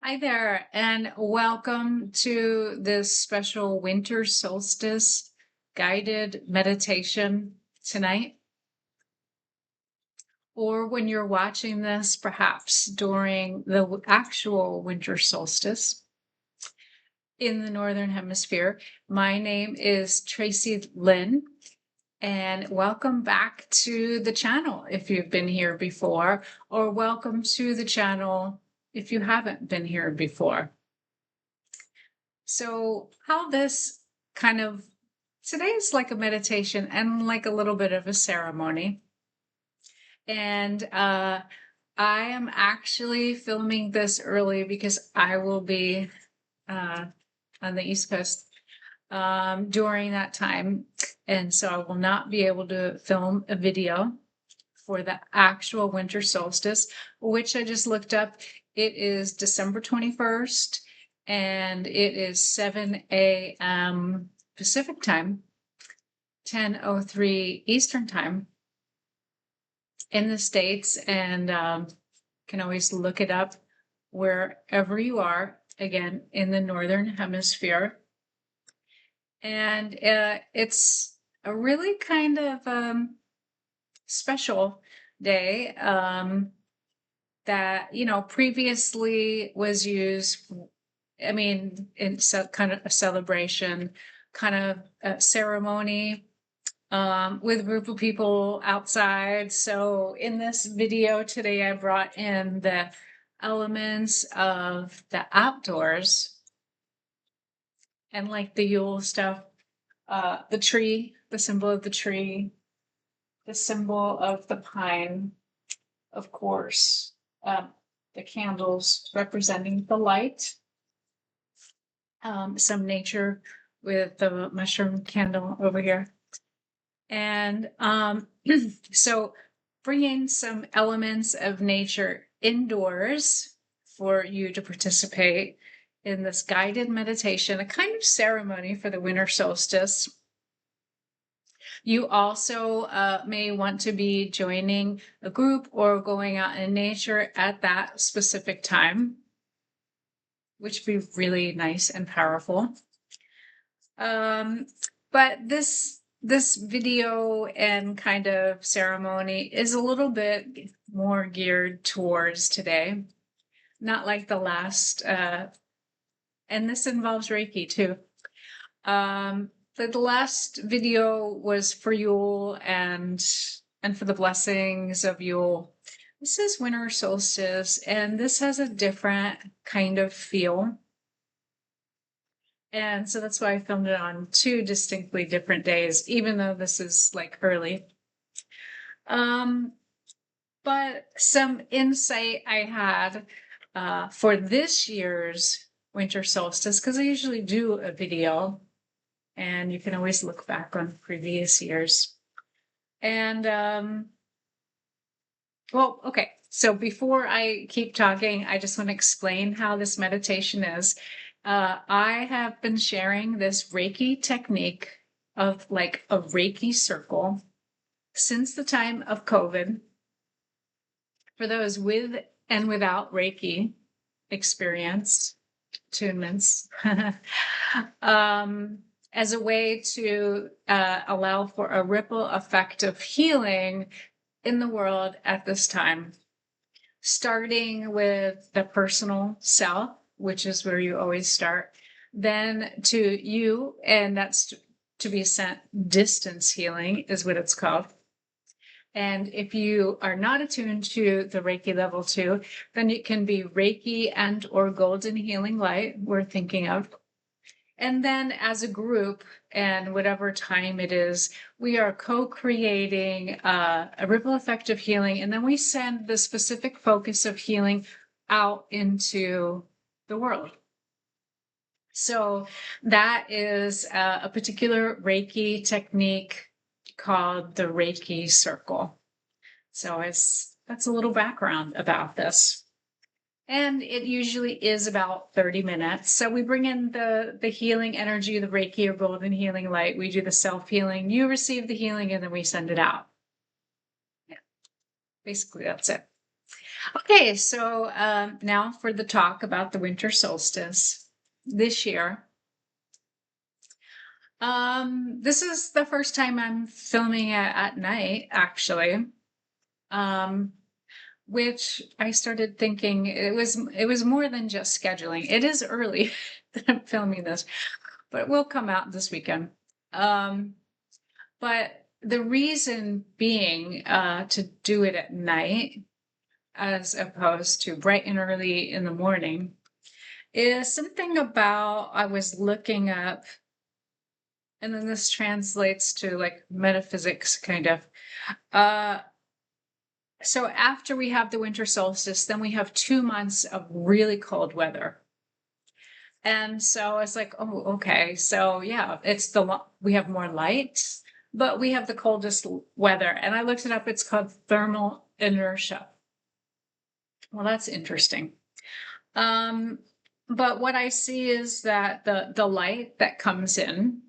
Hi there, and welcome to this special winter solstice guided meditation tonight. Or when you're watching this, perhaps during the actual winter solstice in the Northern Hemisphere. My name is Tracy Lynn, and welcome back to the channel if you've been here before, or welcome to the channel if you haven't been here before. So how this today is like a meditation and like a little bit of a ceremony. And I am actually filming this early because I will be on the East Coast during that time. And so I will not be able to film a video for the actual winter solstice, which I just looked up. It is December 21st. And it is 7 a.m. Pacific time, 10:03 Eastern time in the States, and can always look it up wherever you are, again, in the Northern Hemisphere. And it's a really kind of special day that, previously was used in kind of a celebration, kind of a ceremony with a group of people outside. So in this video today, I brought in the elements of the outdoors and like the Yule stuff, the tree, the symbol of the tree, the symbol of the pine, of course, the candles representing the light. Some nature with the mushroom candle over here. And so bringing some elements of nature indoors for you to participate in this guided meditation, a kind of ceremony for the winter solstice. You also may want to be joining a group or going out in nature at that specific time, which would be really nice and powerful. But this video and kind of ceremony is a little bit more geared towards today, not like the last, and this involves Reiki too. The last video was for Yule and for the blessings of Yule. This is winter solstice, and this has a different kind of feel. And so that's why I filmed it on two distinctly different days, even though this is like early. But some insight I had for this year's winter solstice, because I usually do a video, and you can always look back on previous years. And well, okay. So before I keep talking, I just want to explain how this meditation is. I have been sharing this Reiki technique of like a Reiki circle since the time of COVID. For those with and without Reiki experience, attunements, as a way to allow for a ripple effect of healing in the world at this time, starting with the personal self, which is where you always start, then to you, and that's to be sent distance healing is what it's called. And if you are not attuned to the Reiki level 2, then it can be Reiki and or golden healing light we're thinking of. And then as a group, and whatever time it is, we are co-creating a ripple effect of healing. And then we send the specific focus of healing out into the world. So that is a particular Reiki technique called the Reiki circle. So that's a little background about this. And it usually is about 30 minutes. So we bring in the healing energy, the Reiki or golden healing light. We do the self-healing. You receive the healing and then we send it out. Yeah. Basically, that's it. Okay, so now for the talk about the winter solstice this year. This is the first time I'm filming it at night, actually. Um, which I started thinking it was more than just scheduling. It is early that I'm filming this, but it will come out this weekend. But the reason being to do it at night as opposed to bright and early in the morning is something about I was looking up, and then this translates to like metaphysics kind of. Uh, so after we have the winter solstice, then we have 2 months of really cold weather. And so it's like, oh, okay. So yeah, we have more light, but we have the coldest weather. And I looked it up. It's called thermal inertia. Well, that's interesting. Um, but what I see is that the light that comes in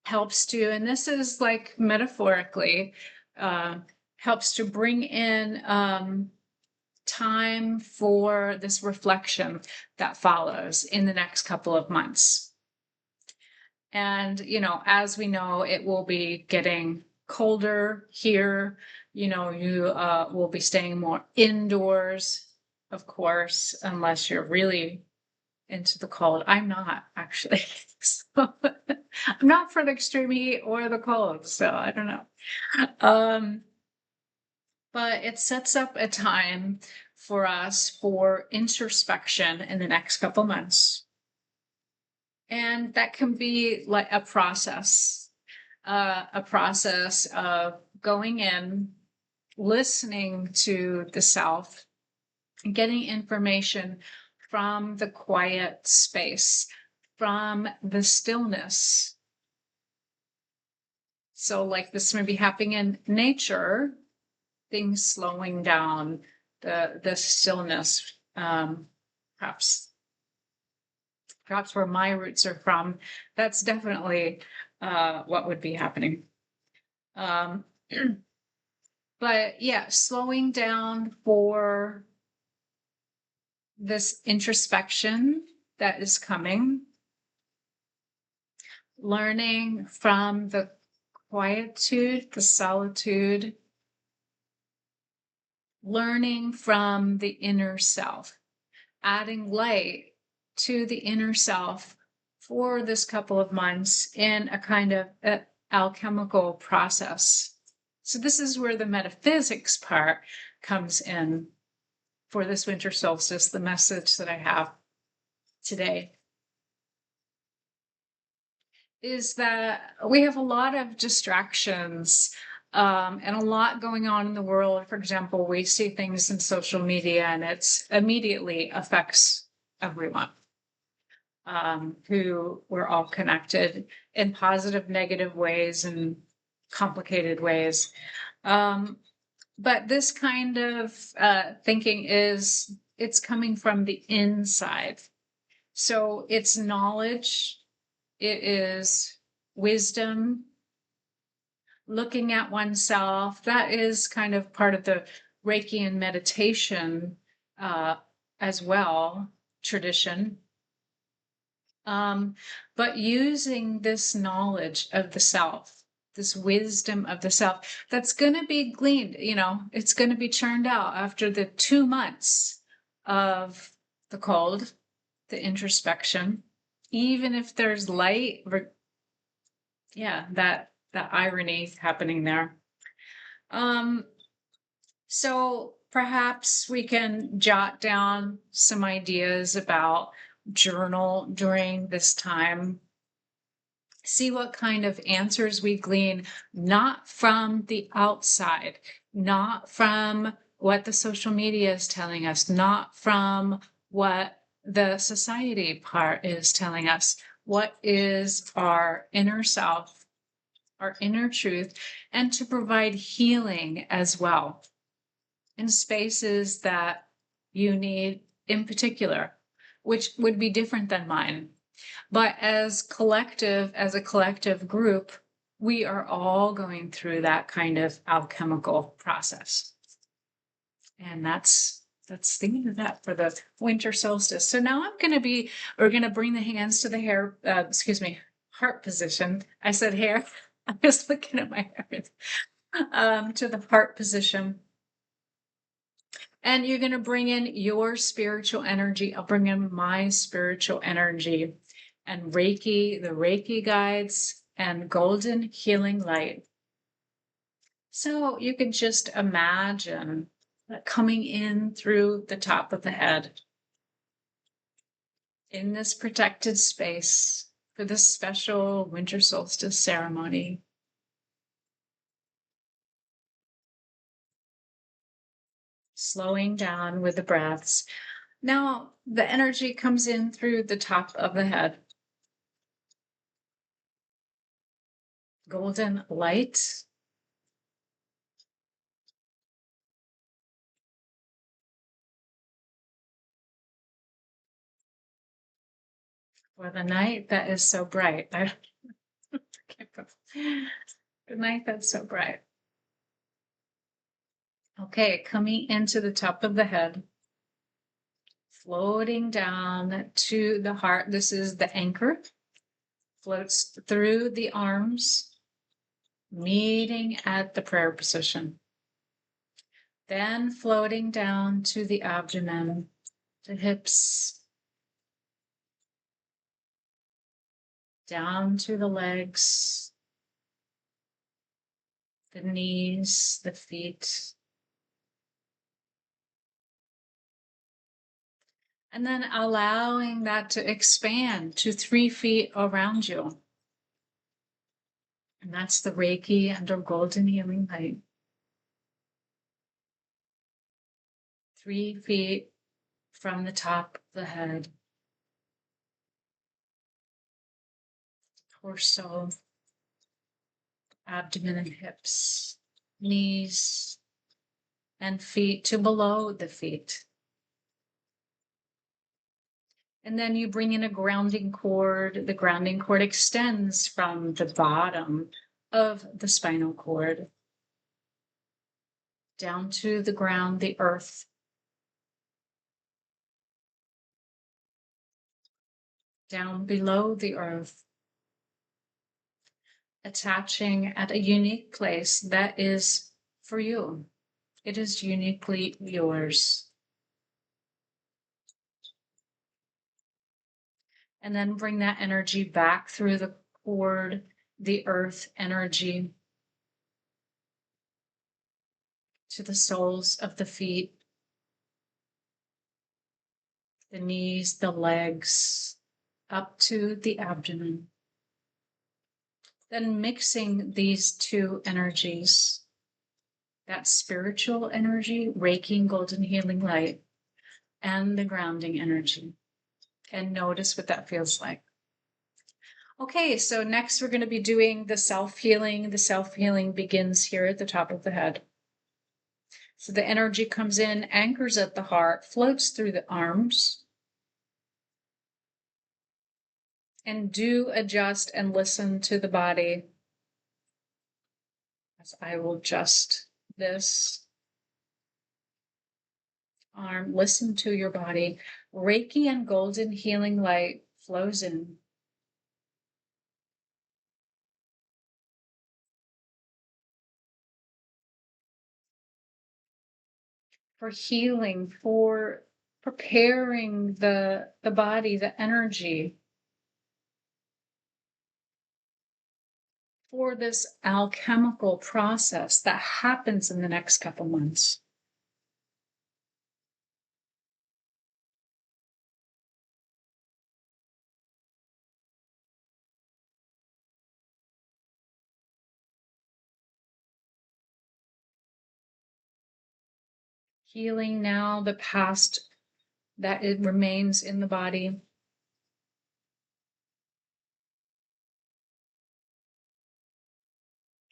helps to, and this is like metaphorically, helps to bring in time for this reflection that follows in the next couple of months. And, as we know, it will be getting colder here. You will be staying more indoors, of course, unless you're really into the cold. I'm not actually. So, I'm not for the extreme heat or the cold, so I don't know. But it sets up a time for us for introspection in the next couple months. And that can be like a process of going in, listening to the self, getting information from the quiet space, from the stillness. So, like this may be happening in nature, things slowing down, the stillness, perhaps where my roots are from. That's definitely what would be happening. Um, but yeah, slowing down for this introspection that is coming, learning from the quietude, the solitude, learning from the inner self, adding light to the inner self for this couple of months in a kind of alchemical process. So this is where the metaphysics part comes in for this winter solstice, the message that I have today is that we have a lot of distractions and a lot going on in the world. For example, we see things in social media and it immediately affects everyone, who we're all connected in positive, negative ways and complicated ways. But this kind of thinking it's coming from the inside. So it's knowledge, it is wisdom, looking at oneself. That is kind of part of the Reiki and meditation as well, tradition. But using this knowledge of the self, this wisdom of the self, that's going to be gleaned, it's going to be churned out after the 2 months of the cold, the introspection. Even if there's light, yeah, that irony happening there. So perhaps we can jot down some ideas about journal during this time. See what kind of answers we glean, not from the outside, not from what the social media is telling us, not from what the society part is telling us. What is our inner self, our inner truth, and to provide healing as well in spaces that you need in particular, which would be different than mine. But as a collective group, we are all going through that kind of alchemical process. And that's thinking of that for the winter solstice. So now we're going to bring the hands to the heart position. I said hair. I was looking at my hair. To the heart position. And you're going to bring in your spiritual energy. I'll bring in my spiritual energy and Reiki, the Reiki guides, and golden healing light. So you can just imagine coming in through the top of the head in this protected space for this special winter solstice ceremony. Slowing down with the breaths. Now the energy comes in through the top of the head. Golden light. For the night that is so bright. Good night that's so bright. Okay, coming into the top of the head. Floating down to the heart. This is the anchor. Floats through the arms, meeting at the prayer position. Then floating down to the abdomen, the hips, down to the legs, the knees, the feet. And then allowing that to expand to 3 feet around you. And that's the Reiki and our golden healing light. 3 feet from the top of the head. Torso, abdomen and hips, knees, and feet to below the feet. And then you bring in a grounding cord. The grounding cord extends from the bottom of the spinal cord down to the ground, the earth. Down below the earth. Attaching at a unique place that is for you. It is uniquely yours. And then bring that energy back through the cord, the earth energy, to the soles of the feet, the knees, the legs, up to the abdomen. Then mixing these two energies, that spiritual energy, Reiki, golden healing light, and the grounding energy. And notice what that feels like. Okay, so next we're going to be doing the self-healing. The self-healing begins here at the top of the head. So the energy comes in, anchors at the heart, floats through the arms. And do adjust and listen to the body. As I will adjust this arm, listen to your body. Reiki and golden healing light flows in. For healing, for preparing the body, the energy for this alchemical process that happens in the next couple months. Healing now the past that it remains in the body.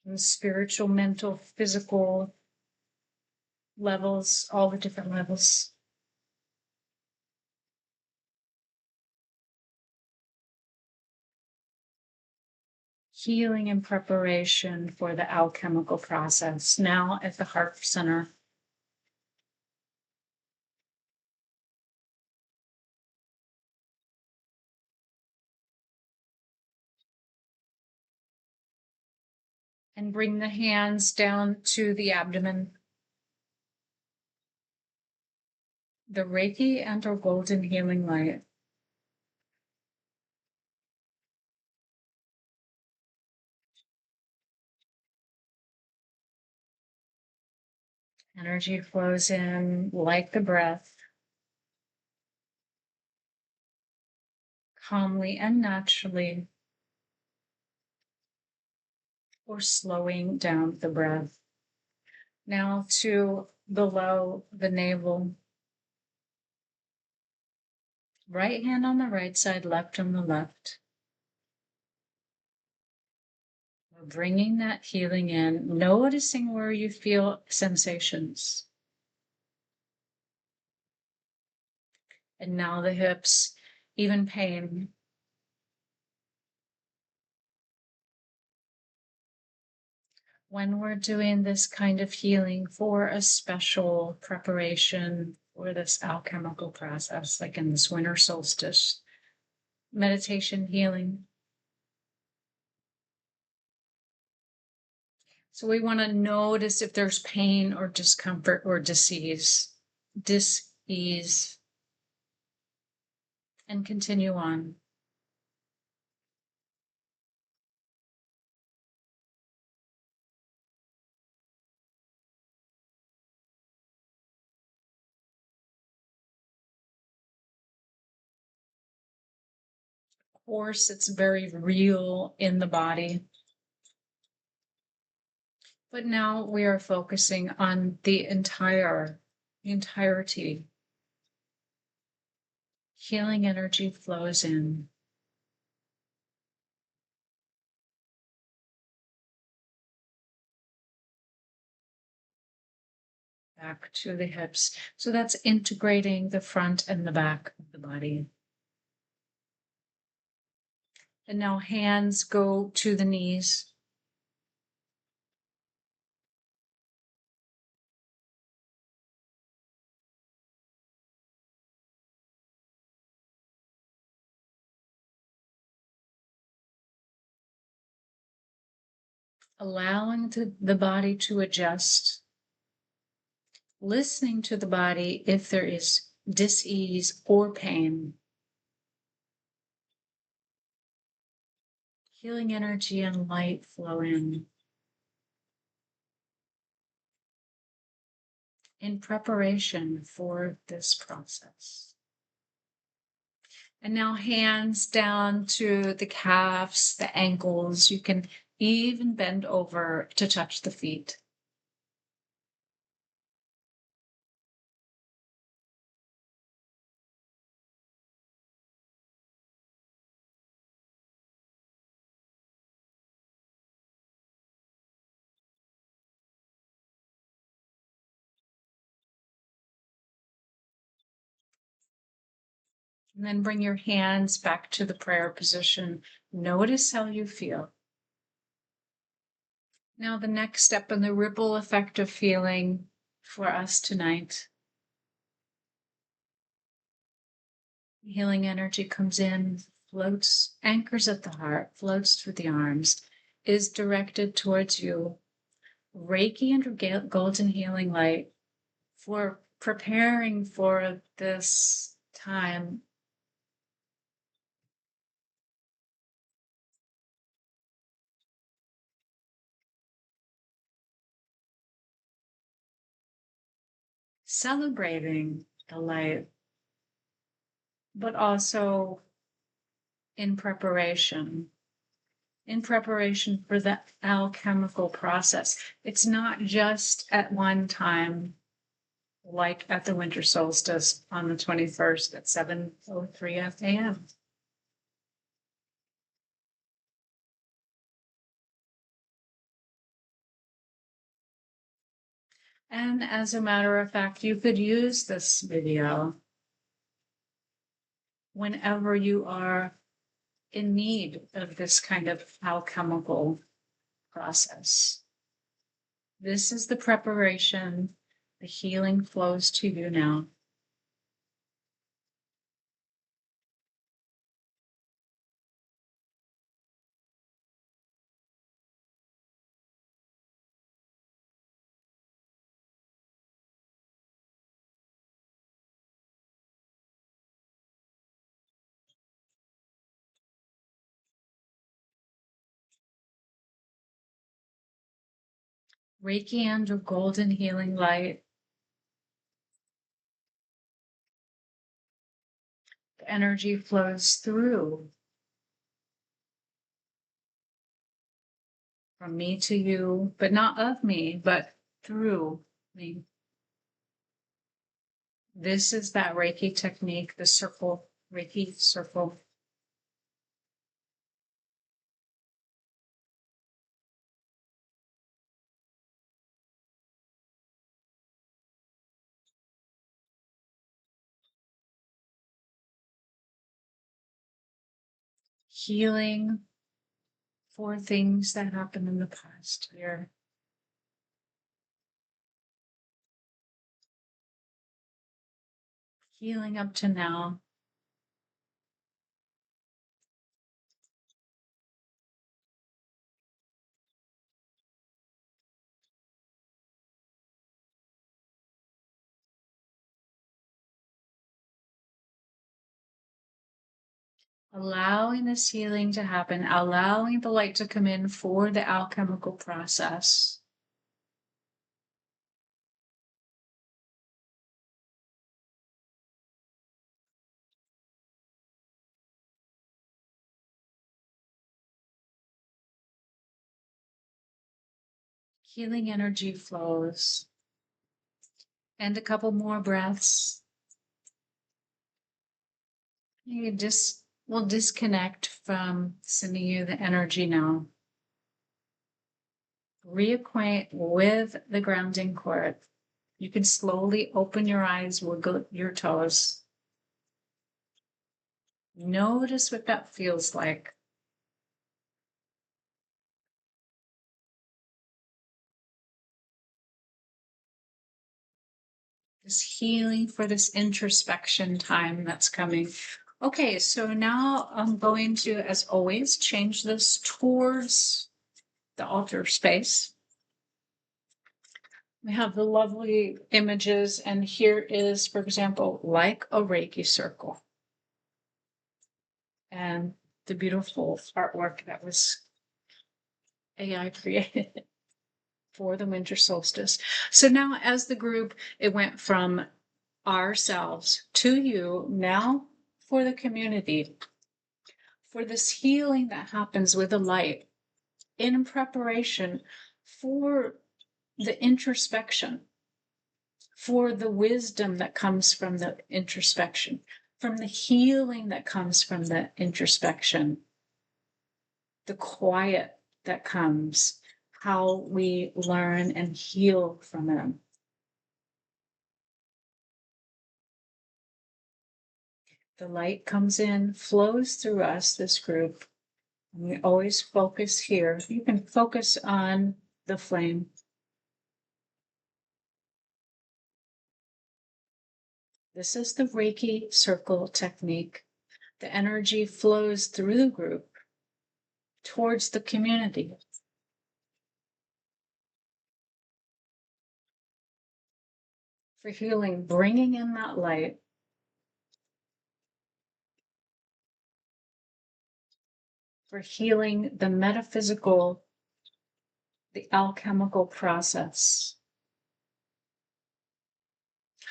And spiritual, mental, physical levels, all the different levels. Healing in preparation for the alchemical process. Now at the heart center. And bring the hands down to the abdomen. The Reiki and our golden healing light energy flows in like the breath, calmly and naturally, or slowing down the breath. Now to below the navel. Right hand on the right side, left on the left. We're bringing that healing in, noticing where you feel sensations. And now the hips, even pain. When we're doing this kind of healing for a special preparation for this alchemical process, like in this winter solstice meditation healing. So we want to notice if there's pain or discomfort or disease, and continue on. Of course, it's very real in the body. But now we are focusing on the entirety. Healing energy flows in. Back to the hips. So that's integrating the front and the back of the body. And now hands go to the knees. Allowing the body to adjust. Listening to the body if there is dis-ease or pain. Healing energy and light flow in preparation for this process. And now hands down to the calves, the ankles. You can even bend over to touch the feet. And then bring your hands back to the prayer position. Notice how you feel. Now the next step in the ripple effect of feeling for us tonight. Healing energy comes in, floats, anchors at the heart, floats through the arms, is directed towards you. Reiki and golden healing light for preparing for this time. Celebrating the light, but also in preparation for the alchemical process. It's not just at one time, like at the winter solstice on the 21st at 7:03 a.m. And as a matter of fact, you could use this video whenever you are in need of this kind of alchemical process. This is the preparation. The healing flows to you now. Reiki and your golden healing light. The energy flows through from me to you, but not of me, but through me. This is that Reiki technique, the circle, Reiki circle. Healing for things that happened in the past year. Healing up to now. Allowing this healing to happen, allowing the light to come in for the alchemical process. Healing energy flows. And a couple more breaths. We'll disconnect from sending you the energy now. Reacquaint with the grounding cord. You can slowly open your eyes, wiggle your toes. Notice what that feels like. This healing for this introspection time that's coming. Okay, so now I'm going to, as always, change this towards the altar space. We have the lovely images, and here is, for example, like a Reiki circle. And the beautiful artwork that was AI created for the winter solstice. So now as the group, it went from ourselves to you, now for the community, for this healing that happens with the light in preparation for the introspection, for the wisdom that comes from the introspection, from the healing that comes from the introspection, the quiet that comes, how we learn and heal from it. The light comes in, flows through us, this group. And we always focus here. You can focus on the flame. This is the Reiki circle technique. The energy flows through the group towards the community. For healing, bringing in that light. For healing the metaphysical, the alchemical process.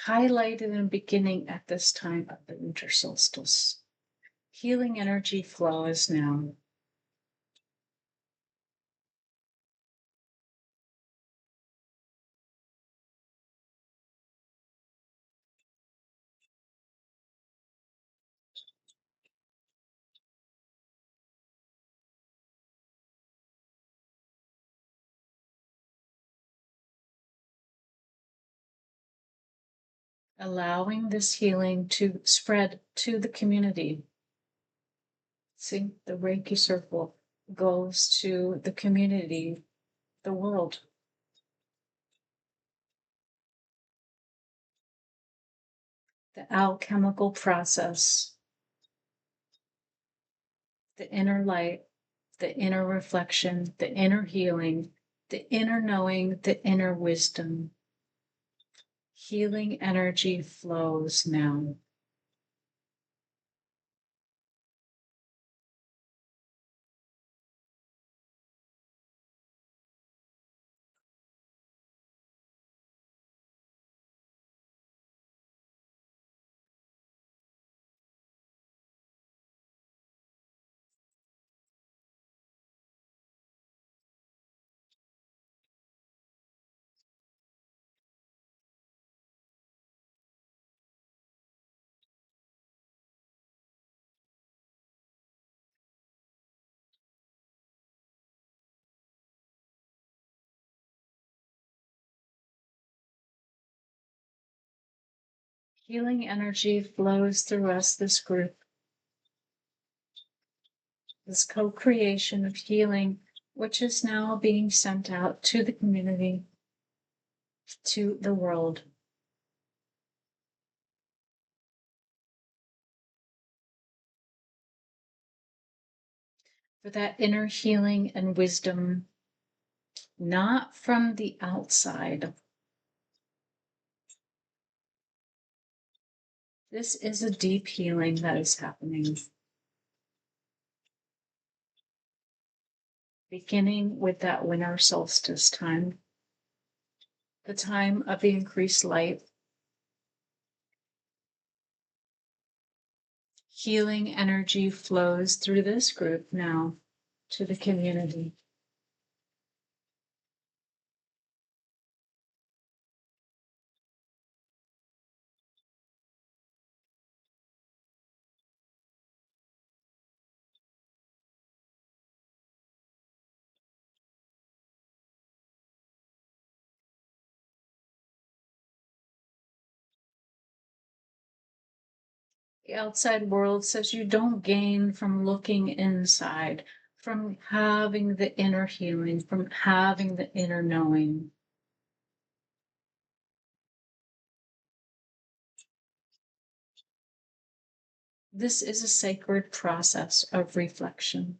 Highlighted in the beginning at this time of the winter solstice. Healing energy flows now. Allowing this healing to spread to the community. See, the Reiki circle goes to the community, the world. The alchemical process, the inner light, the inner reflection, the inner healing, the inner knowing, the inner wisdom. Healing energy flows now. Healing energy flows through us, this group, this co-creation of healing, which is now being sent out to the community, to the world. For that inner healing and wisdom, not from the outside. This is a deep healing that is happening. Beginning with that winter solstice time, the time of the increased light. Healing energy flows through this group now to the community. The outside world says you don't gain from looking inside, from having the inner healing, from having the inner knowing. This is a sacred process of reflection.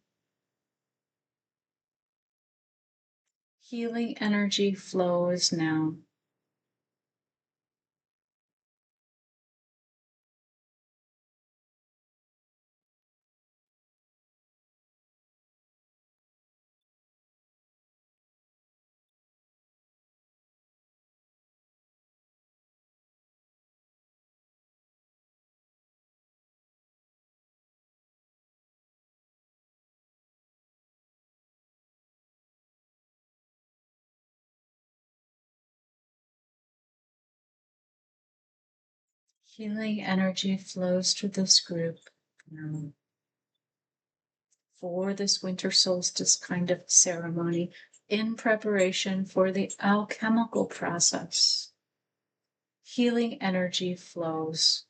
Healing energy flows now. Healing energy flows through this group now for this winter solstice kind of ceremony in preparation for the alchemical process. Healing energy flows.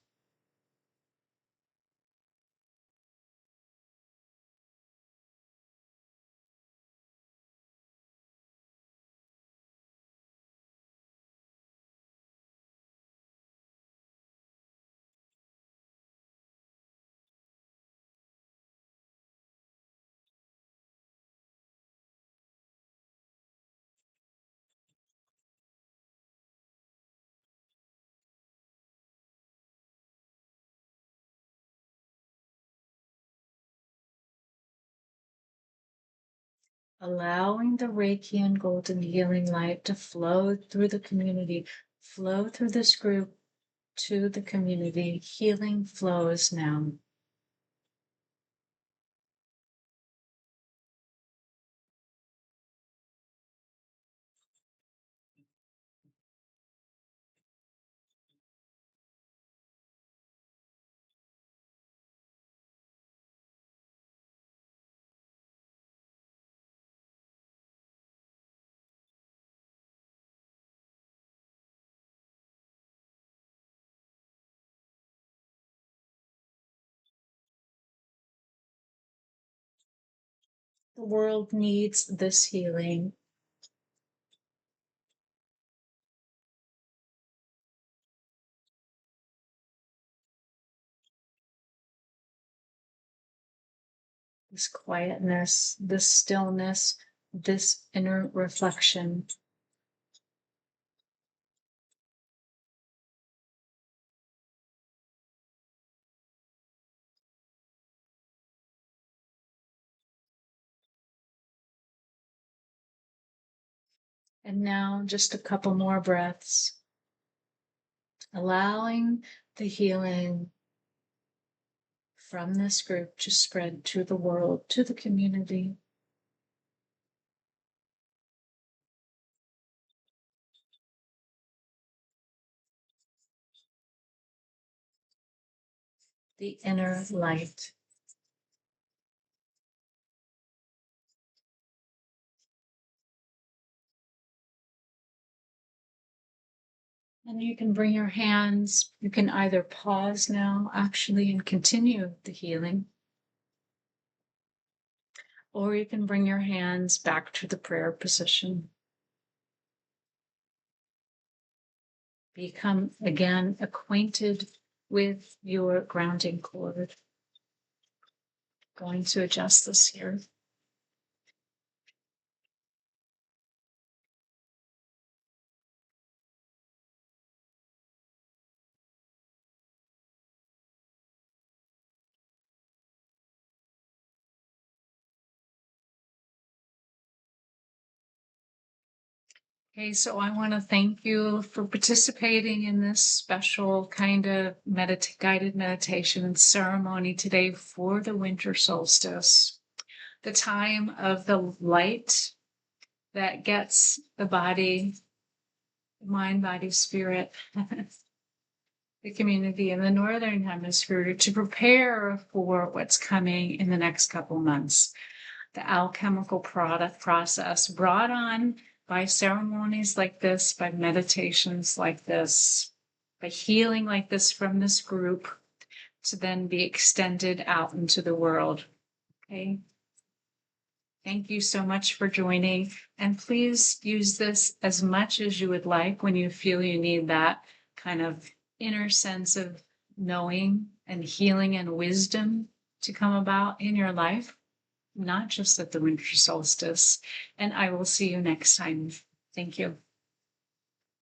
Allowing the Reiki and golden healing light to flow through the community, flow through this group to the community. Healing flows now. The world needs this healing. This quietness, this stillness, this inner reflection. And now just a couple more breaths, allowing the healing from this group to spread to the world, to the community. The inner light. And you can bring your hands, you can either pause now, actually, and continue the healing, or you can bring your hands back to the prayer position. Become again acquainted with your grounding cord. Going to adjust this here. Okay, so I want to thank you for participating in this special kind of guided meditation and ceremony today for the winter solstice, the time of the light that gets the body, mind, body, spirit, the community in the Northern Hemisphere to prepare for what's coming in the next couple months. The alchemical product process brought on by ceremonies like this, by meditations like this, by healing like this from this group, to then be extended out into the world. Okay. Thank you so much for joining. And please use this as much as you would like when you feel you need that kind of inner sense of knowing and healing and wisdom to come about in your life, not just at the winter solstice. And I will see you next time. Thank you.